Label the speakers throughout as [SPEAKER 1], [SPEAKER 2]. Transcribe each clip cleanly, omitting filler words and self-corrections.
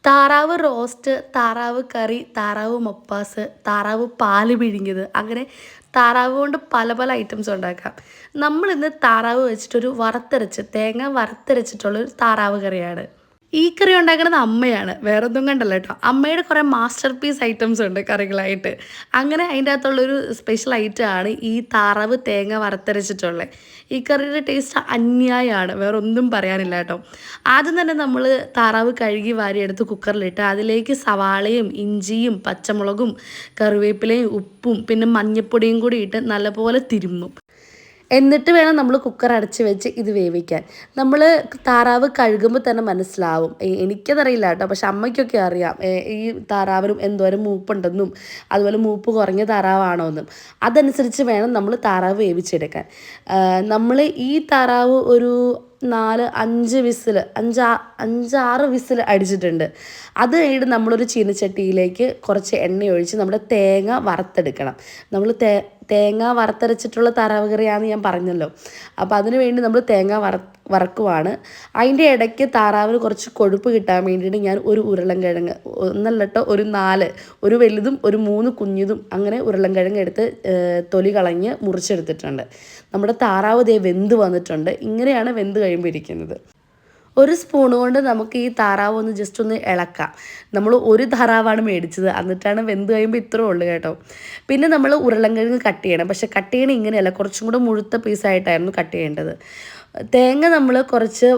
[SPEAKER 1] താറാവ് റോസ്റ്റ്, താറാവ് കറി, താറാവ് മപ്പാസ്, താറാവ് പാല് പിഴിഞ്ഞത്, അങ്ങനെ താറാവ് കൊണ്ട് പല പല ഐറ്റംസ് ഉണ്ടാക്കാം. നമ്മളിന്ന് താറാവ് വെച്ചിട്ടൊരു തേങ്ങ വറുത്തരച്ചിട്ടുള്ളൊരു താറാവ് കറിയാണ്. ഈ കറി ഉണ്ടാക്കുന്നത് അമ്മയാണ്, വേറൊന്നും കണ്ടല്ല കേട്ടോ. അമ്മയുടെ കുറേ മാസ്റ്റർ പീസ് ഐറ്റംസ് ഉണ്ട് കറികളായിട്ട്. അങ്ങനെ അതിൻ്റെ അകത്തുള്ളൊരു സ്പെഷ്യൽ ഐറ്റമാണ് ഈ താറാവ് തേങ്ങ വറുത്തരച്ചിട്ടുള്ളത്. ഈ കറിയുടെ ടേസ്റ്റ് അന്യായമാണ്, വേറെ ഒന്നും പറയാനില്ല കേട്ടോ. ആദ്യം തന്നെ നമ്മൾ താറാവ് കഴുകി വാരിയെടുത്ത് കുക്കറിലിട്ട് അതിലേക്ക് സവാളയും ഇഞ്ചിയും പച്ചമുളകും കറിവേപ്പിലയും ഉപ്പും പിന്നെ മഞ്ഞൾപ്പൊടിയും കൂടി ഇട്ട് നല്ലപോലെ തിരുമ്മും. എന്നിട്ട് വേണം നമ്മൾ കുക്കർ അടച്ച് വെച്ച് ഇത് വേവിക്കാൻ. നമ്മൾ താറാവ് കഴുകുമ്പോൾ തന്നെ മനസ്സിലാവും. എനിക്കതറിയില്ല കേട്ടോ, പക്ഷെ അമ്മയ്ക്കൊക്കെ അറിയാം ഈ താറാവിനും എന്തോരം മൂപ്പുണ്ടെന്നും അതുപോലെ മൂപ്പ് കുറഞ്ഞ താറാവാണോ എന്നും. അതനുസരിച്ച് വേണം നമ്മൾ താറാവ് വേവിച്ചെടുക്കാൻ. നമ്മൾ ഈ താറാവ് ഒരു 5-6 വിസിൽ അടിച്ചിട്ടുണ്ട്. അത് കഴിഞ്ഞിട്ട് നമ്മളൊരു ചീനച്ചട്ടിയിലേക്ക് കുറച്ച് എണ്ണ ഒഴിച്ച് നമ്മുടെ തേങ്ങ വറുത്തെടുക്കണം. നമ്മൾ തേങ്ങ വറുത്തരച്ചിട്ടുള്ള താറാവ് കറിയാണെന്ന് ഞാൻ പറഞ്ഞല്ലോ. അപ്പോൾ അതിന് വേണ്ടി നമ്മൾ തേങ്ങ വറക്കുവാണ്. അതിൻ്റെ ഇടയ്ക്ക് താറാവിന് കുറച്ച് കൊഴുപ്പ് കിട്ടാൻ വേണ്ടിയിട്ട് ഞാൻ ഒരു ഉരുളൻകിഴങ്ങ്, ഒന്നല്ലട്ടോ ഒരു 4, ഒരു വലുതും ഒരു 3 കുഞ്ഞിതും അങ്ങനെ ഉരുളൻകിഴങ്ങ് എടുത്ത് തൊലി കളഞ്ഞ് മുറിച്ചെടുത്തിട്ടുണ്ട്. നമ്മുടെ താറാവ് വെന്ത് വന്നിട്ടുണ്ട്. ഇങ്ങനെയാണ് വെന്ത് കഴിയുമ്പോൾ ഇരിക്കുന്നത്. ഒരു സ്പൂൺ കൊണ്ട് നമുക്ക് ഈ താറാവ് ഒന്ന് ജസ്റ്റ് ഒന്ന് ഇളക്കാം. നമ്മൾ ഒരു താറാവാണ് മേടിച്ചത്, എന്നിട്ടാണ് വെന്ത് കഴിയുമ്പോൾ ഇത്രേ ഉള്ളൂ കേട്ടോ. പിന്നെ നമ്മൾ ഉരുളൻകിഴങ്ങ് കട്ട് ചെയ്യണം. പക്ഷേ കട്ട് ചെയ്യണം ഇങ്ങനെയല്ല, കുറച്ചും കൂടെ മുഴുത്ത പീസായിട്ടായിരുന്നു കട്ട് ചെയ്യേണ്ടത്. തേങ്ങ നമ്മൾ കുറച്ച്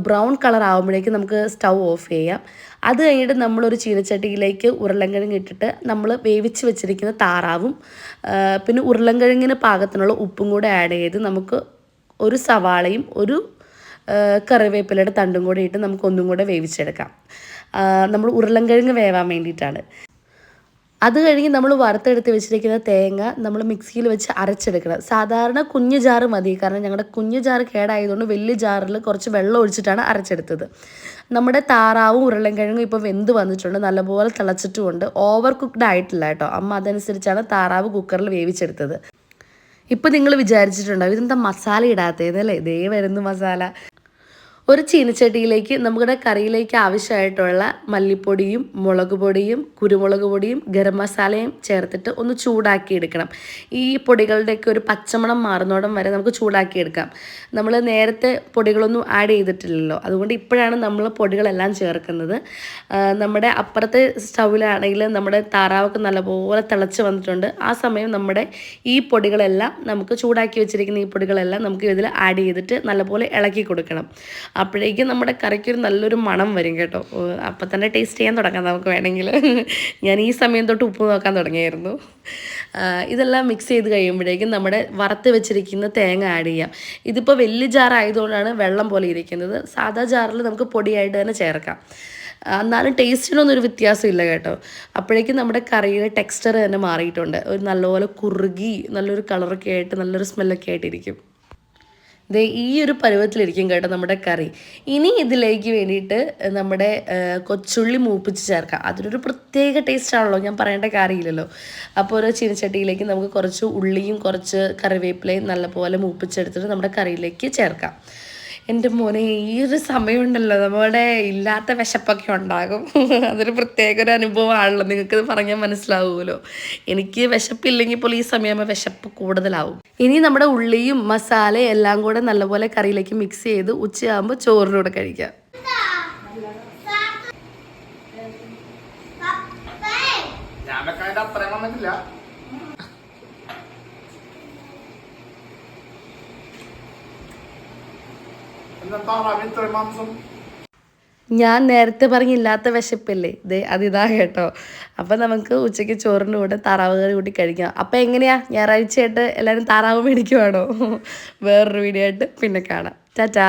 [SPEAKER 1] ബ്രൗൺ കളർ ആകുമ്പോഴേക്കും നമുക്ക് സ്റ്റൗ ഓഫ് ചെയ്യാം. അത് കഴിഞ്ഞിട്ട് നമ്മളൊരു ചീനച്ചട്ടിയിലേക്ക് ഉരുളൻകിഴങ്ങ് ഇട്ടിട്ട് നമ്മൾ വേവിച്ച് വെച്ചിരിക്കുന്ന താറാവും പിന്നെ ഉരുളൻകിഴങ്ങിന് പാകത്തിനുള്ള ഉപ്പും കൂടെ ആഡ് ചെയ്ത് നമുക്ക് ഒരു സവാളയും ഒരു കറിവേപ്പിലയുടെ തണ്ടും കൂടെ ഇട്ട് നമുക്ക് ഒന്നും കൂടെ വേവിച്ചെടുക്കാം. നമ്മൾ ഉരുളൻകിഴങ്ങ് വേവാൻ വേണ്ടിയിട്ടാണ്. അത് കഴിഞ്ഞ് നമ്മൾ വറുത്തെടുത്ത് വെച്ചിരിക്കുന്ന തേങ്ങ നമ്മൾ മിക്സിയിൽ വെച്ച് അരച്ചെടുക്കണം. സാധാരണ കുഞ്ഞു ജാറ് മതി, കാരണം ഞങ്ങളുടെ കുഞ്ഞു ജാറ് കേടായതുകൊണ്ട് വലിയ ജാറിൽ കുറച്ച് വെള്ളം ഒഴിച്ചിട്ടാണ് അരച്ചെടുത്തത്. നമ്മുടെ താറാവും ഉരുളൻകിഴങ്ങും ഇപ്പോൾ വെന്ത് വന്നിട്ടുണ്ട്, നല്ലപോലെ തിളച്ചിട്ടുമുണ്ട്. ഓവർ കുക്ക്ഡ് ആയിട്ടില്ല കേട്ടോ. അമ്മ അതനുസരിച്ചാണ് താറാവ് കുക്കറിൽ വേവിച്ചെടുത്തത്. ഇപ്പോൾ നിങ്ങൾ വിചാരിച്ചിട്ടുണ്ടാവും ഇതെന്താ മസാല ഇടാത്തതല്ലേ, ദേ വരുന്നു മസാല. ഒരു ചീനച്ചട്ടിയിലേക്ക് നമ്മുടെ കറിയിലേക്ക് ആവശ്യമായിട്ടുള്ള മല്ലിപ്പൊടിയും മുളക് പൊടിയും കുരുമുളക് പൊടിയും ഗരം മസാലയും ചേർത്തിട്ട് ഒന്ന് ചൂടാക്കി എടുക്കണം. ഈ പൊടികളുടെയൊക്കെ ഒരു പച്ചമണം മാറുന്നോടം വരെ നമുക്ക് ചൂടാക്കി എടുക്കാം. നമ്മൾ നേരത്തെ പൊടികളൊന്നും ആഡ് ചെയ്തിട്ടില്ലല്ലോ, അതുകൊണ്ട് ഇപ്പോഴാണ് നമ്മൾ പൊടികളെല്ലാം ചേർക്കുന്നത്. നമ്മുടെ അപ്പുറത്തെ സ്റ്റൗവിലാണെങ്കിൽ നമ്മുടെ താറാവൊക്കെ നല്ലപോലെ തിളച്ച് വന്നിട്ടുണ്ട്. ആ സമയം നമ്മുടെ ഈ പൊടികളെല്ലാം നമുക്ക് ചൂടാക്കി വെച്ചിരിക്കുന്ന ഈ പൊടികളെല്ലാം നമുക്ക് ഇതിൽ ആഡ് ചെയ്തിട്ട് നല്ലപോലെ ഇളക്കി കൊടുക്കണം. അപ്പോഴേക്കും നമ്മുടെ കറിക്കൊരു നല്ലൊരു മണം വരും കേട്ടോ. അപ്പം തന്നെ ടേസ്റ്റ് ചെയ്യാൻ തുടങ്ങാം നമുക്ക് വേണമെങ്കിൽ. ഞാൻ ഈ സമയം തൊട്ട് ഉപ്പ് നോക്കാൻ തുടങ്ങിയായിരുന്നു. ഇതെല്ലാം മിക്സ് ചെയ്ത് കഴിയുമ്പോഴേക്കും നമ്മുടെ വറുത്ത് വെച്ചിരിക്കുന്ന തേങ്ങ ആഡ് ചെയ്യാം. ഇതിപ്പോൾ വലിയ ജാറായതുകൊണ്ടാണ് വെള്ളം പോലെ ഇരിക്കുന്നത്. സാധാ ജാറിൽ നമുക്ക് പൊടിയായിട്ട് തന്നെ ചേർക്കാം. എന്നാലും ടേസ്റ്റിനൊന്നും ഒരു വ്യത്യാസമില്ല കേട്ടോ. അപ്പോഴേക്കും നമ്മുടെ കറിയുടെ ടെക്സ്ചർ തന്നെ മാറിയിട്ടുണ്ട്. ഒരു നല്ലപോലെ കുറുകി നല്ലൊരു കളറൊക്കെ ആയിട്ട് നല്ലൊരു സ്മെല്ലൊക്കെ ആയിട്ടിരിക്കും. ഈ ഒരു പരുവത്തിലിരിക്കും കേട്ടോ നമ്മുടെ കറി. ഇനി ഇതിലേക്ക് വേണ്ടിയിട്ട് നമ്മുടെ കൊച്ചുള്ളി മൂപ്പിച്ച് ചേർക്കാം. അതിനൊരു പ്രത്യേക ടേസ്റ്റ് ആണല്ലോ, ഞാൻ പറയേണ്ട കാര്യമില്ലല്ലോ. അപ്പോൾ ഒരു ചീനച്ചട്ടിയിലേക്ക് നമുക്ക് കുറച്ച് ഉള്ളിയും കുറച്ച് കറിവേപ്പിലയും നല്ലപോലെ മൂപ്പിച്ചെടുത്തിട്ട് നമ്മുടെ കറിയിലേക്ക് ചേർക്കാം. എൻ്റെ മോനെ, ഈ ഒരു സമയമുണ്ടല്ലോ നമ്മുടെ ഇല്ലാത്ത വിശപ്പൊക്കെ ഉണ്ടാകും. അതൊരു പ്രത്യേക ഒരു അനുഭവമാണല്ലോ, നിങ്ങൾക്കത് പറഞ്ഞാൽ മനസ്സിലാവുമല്ലോ. എനിക്ക് വിശപ്പില്ലെങ്കിൽ പോലും ഈ സമയമാകുമ്പോൾ വിശപ്പ് കൂടുതലാവും. ഇനി നമ്മുടെ ഉള്ളിയും മസാലയും എല്ലാം കൂടെ നല്ലപോലെ കറിയിലേക്ക് മിക്സ് ചെയ്ത് ഉച്ചയാകുമ്പോൾ ചോറിനൂടെ കഴിക്കാം. ഞാൻ നേരത്തെ പറഞ്ഞില്ലാത്ത വിശപ്പല്ലേ, അതിതാ കേട്ടോ. അപ്പം നമുക്ക് ഉച്ചയ്ക്ക് ചോറിൻ്റെ കൂടെ താറാവ് കറി കൂട്ടി കഴിക്കാം. അപ്പം എങ്ങനെയാ, ഞായറാഴ്ചയായിട്ട് എല്ലാവരും താറാവ് മേടിക്കുവാണോ? വേറൊരു വീഡിയോ ആയിട്ട് പിന്നെ കാണാം. ടാറ്റാ.